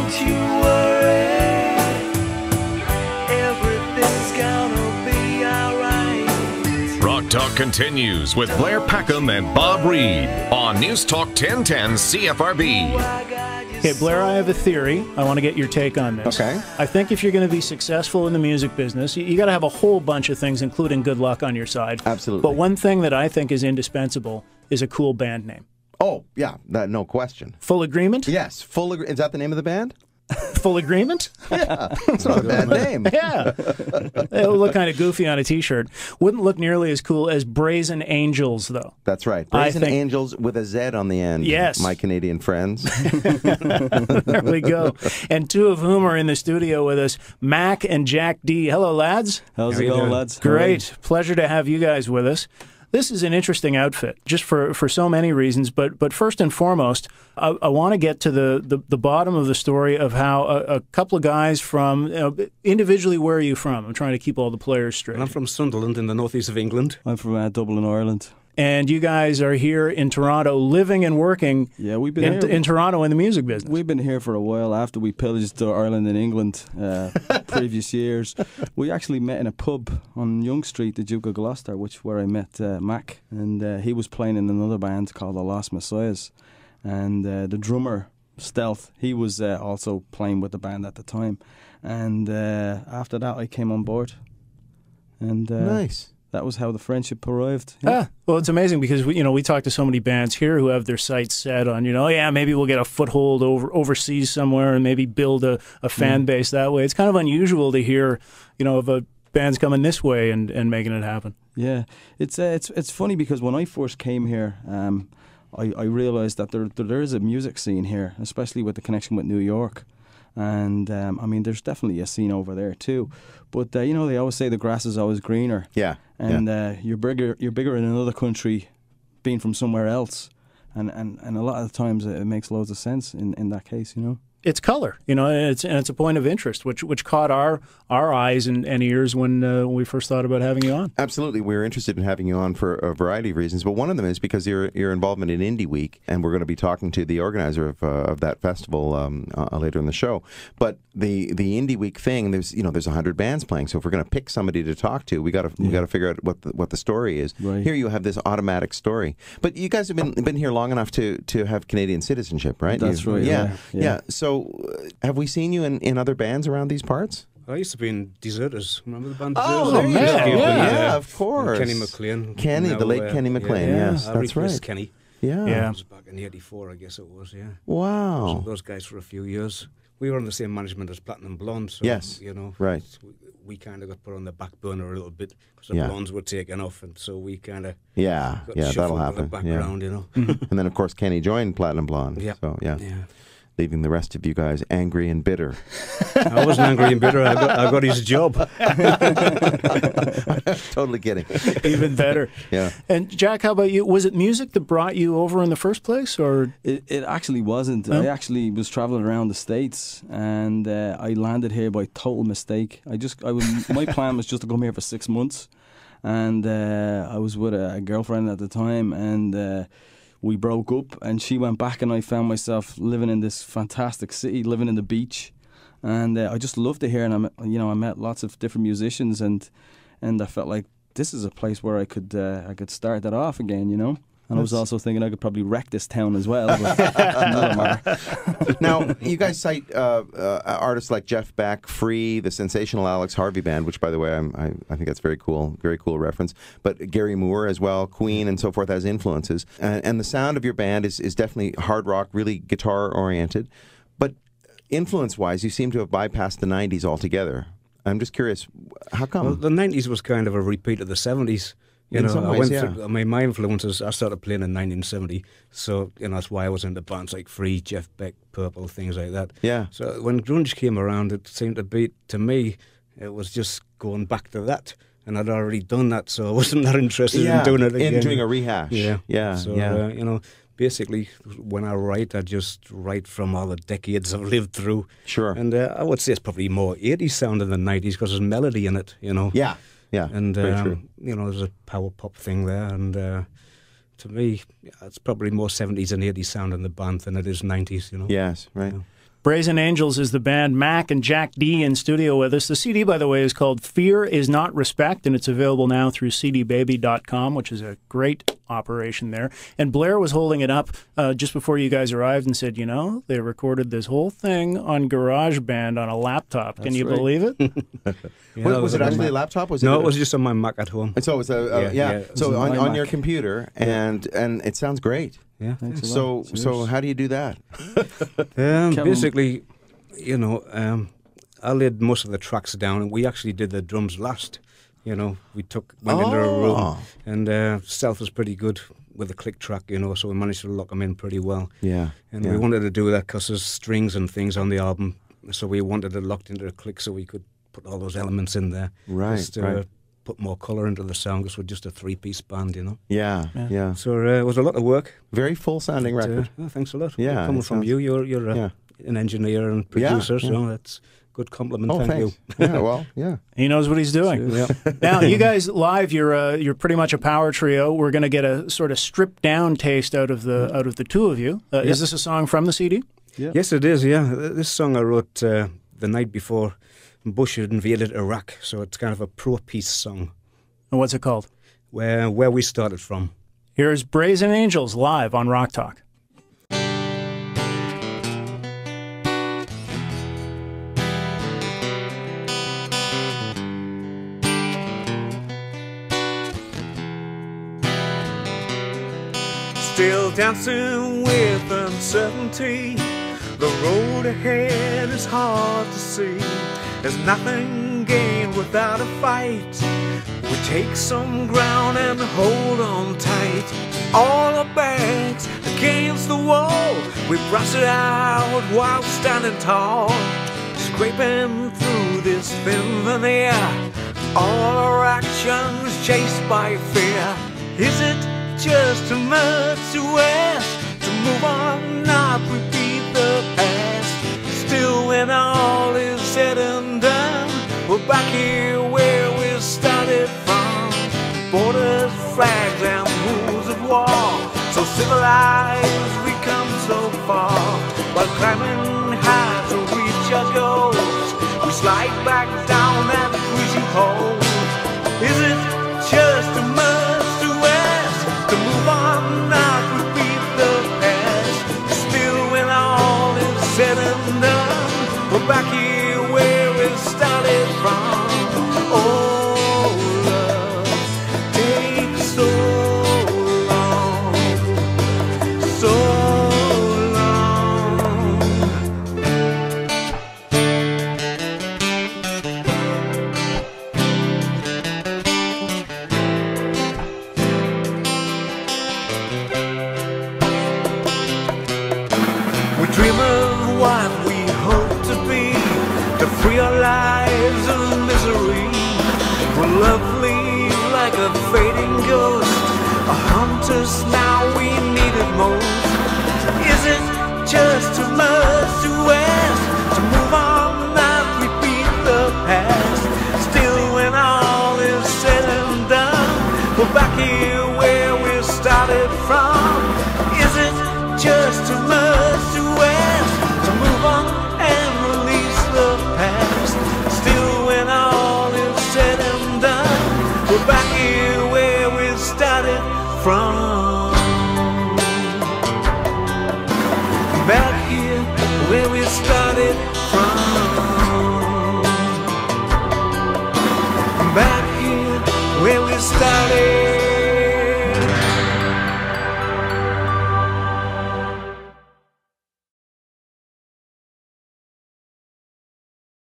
Don't you worry, everything's gonna be alright. Rock Talk continues with Blair Packham and Bob Reed on News Talk 1010 CFRB. Okay, Blair, I have a theory. I want to get your take on this. Okay. I think if you're going to be successful in the music business, you got to have a whole bunch of things, including good luck on your side. Absolutely. But one thing that I think is indispensable is a cool band name. Oh, yeah, no question. Full Agreement? Yes, Is that the name of the band? Full Agreement? Yeah, it's not a bad name. Yeah. It'll look kind of goofy on a T-shirt. Wouldn't look nearly as cool as Brazen Angels, though. That's right. Brazen Angels with a Z on the end. Yes. My Canadian friends. There we go. And two of whom are in the studio with us, Mac and Jack D. Hello, lads. How's it going, lads? Great. Pleasure to have you guys with us. This is an interesting outfit, just for so many reasons. But first and foremost, I want to get to the bottom of the story of how a couple of guys from, individually, where are you from? I'm trying to keep all the players straight. I'm from Sunderland in the northeast of England. I'm from Dublin, Ireland. And you guys are here in Toronto, living and working we've been in Toronto in the music business. We've been here for a while after we pillaged Ireland and England previous years. We actually met in a pub on Yonge Street, the Duke of Gloucester, where I met Mac. And he was playing in another band called The Lost Messiahs. And the drummer, Stealth, he was also playing with the band at the time. And after that, I came on board. And Nice. That was how the friendship arrived. Yeah. Well, it's amazing because we talk to so many bands here who have their sights set on, maybe we'll get a foothold overseas somewhere and maybe build a fan base that way. It's kind of unusual to hear, of a band's coming this way and making it happen. Yeah, it's funny because when I first came here, I realized that there is a music scene here, especially with the connection with New York. And there's definitely a scene over there too, but they always say the grass is always greener. Yeah, and you're bigger in another country, being from somewhere else, and a lot of the times it makes loads of sense in that case. It's color, and it's a point of interest, which caught our eyes and ears when we first thought about having you on. Absolutely. We're interested in having you on for a variety of reasons, but one of them is because your involvement in Indie Week, and we're going to be talking to the organizer of that festival later in the show. But the Indie Week thing, there's 100 bands playing, so if we're going to pick somebody to talk to, we got to figure out what the story is. Right. Here you have this automatic story, but you guys have been here long enough to have Canadian citizenship, right? That's right. Yeah. So have we seen you in other bands around these parts? I used to be in Deserters. Remember the band Oh, Deserters? there you go. Yeah. Yeah, of course. Kenny McLean. The late Kenny McLean. Yes, that's right. Kenny. Yeah. That was back in '84, I guess it was. Yeah. Wow. Those guys for a few years. We were on the same management as Platinum Blonde. So, Yes. Right. We kind of got put on the back burner a little bit because the Blondes were taken off, and so we kind of got that'll shuffled happen. to the background, And then of course Kenny joined Platinum Blonde. Yeah. So leaving the rest of you guys angry and bitter. I wasn't angry and bitter. I got his job. Totally kidding. Even better. Yeah. And Jack, how about you? Was it music that brought you over in the first place, or It actually wasn't. No? I actually was traveling around the States, and I landed here by total mistake. My plan was just to come here for 6 months, and I was with a girlfriend at the time, and we broke up, and she went back, and I found myself living in this fantastic city, living in the beach, and I just loved it here. And I met lots of different musicians, and I felt like this is a place where I could start that off again, And I was also thinking I could probably wreck this town as well. But another matter. Now, you guys cite artists like Jeff Beck, Free, the sensational Alex Harvey Band, which, by the way, I think that's very cool reference. But Gary Moore as well, Queen, and so forth as influences. And the sound of your band is definitely hard rock, really guitar-oriented. But influence-wise, you seem to have bypassed the 90s altogether. I'm just curious, how come? Well, the 90s was kind of a repeat of the 70s. In some ways, My influences, I started playing in 1970, so that's why I was into bands like Free, Jeff Beck, Purple, things like that. Yeah. So when grunge came around, it seemed to be, to me, it was just going back to that, and I'd already done that, so I wasn't that interested in doing it again. In doing a rehash. So, basically, when I write, I just write from all the decades I've lived through. Sure. And I would say it's probably more 80s sounding than 90s because there's melody in it, Yeah. Yeah, and very true. there's a power pop thing there, and to me, it's probably more 70s and 80s sound in the band than it is 90s. Yes, right. Brazen Angels is the band. Mac and Jack D in studio with us. The CD, by the way, is called Fear Is Not Respect, and it's available now through cdbaby.com, which is a great operation there. And Blair was holding it up just before you guys arrived and said, you know, they recorded this whole thing on GarageBand on a laptop. Can you believe it? Was it actually a laptop? Was No, it it was just on my Mac at home. And so it was So on your computer, and it sounds great. Yeah. So how do you do that? Basically, you know, I laid most of the tracks down, and we actually did the drums last. You know, went into a room, and Stealth was pretty good with the click track, you know, so we managed to lock them in pretty well. Yeah. And we wanted to do that because there's strings and things on the album, so we wanted it locked into a click so we could put all those elements in there. Right, just to put more colour into the sound, because we're just a three-piece band, you know. Yeah. So it was a lot of work. Very full-sounding record. Thanks a lot. Yeah. Coming from you, you're an engineer and producer, so that's good compliment. Oh, Thank thanks. you. Yeah, well, yeah. He knows what he's doing. Yeah. Now, you guys live, you're pretty much a power trio. We're going to get a sort of stripped down taste out of the two of you. Is this a song from the CD? Yeah. Yes, it is. Yeah, this song I wrote the night before Bush had invaded Iraq, so it's kind of a pro-peace song. And what's it called? Where we started from. Here's Brazen Angels live on Rock Talk. Still dancing with uncertainty. The road ahead is hard to see. There's nothing gained without a fight. We take some ground and hold on tight. All our backs against the wall. We brush it out while standing tall. Scraping through this thin veneer. All our actions chased by fear. Is it just too much to ask to move on, not repeat the past? Still, when all is said and done, we're back here where we started from. Borders, flags, and rules of war. So civilized, we come so far. While climbing high to reach our goals, we slide back down that freezing cold. Is it just too much to ask to move on, not repeat the past? Still, when all is said and done, we're back here where we started from. Oh, love takes so long, so long. We dream of what we hope to be, to free our lives of misery. We're lovely like a fading ghost, a haunt us now we need it most. Is it just too much to ask to move on, not repeat the past? Still, when all is said and done, we're back here where we started from. Is it just too much to ask to move on and release the past? Still, when all is said and done, we're back here where we started from. Back here where we started from. Back here where we started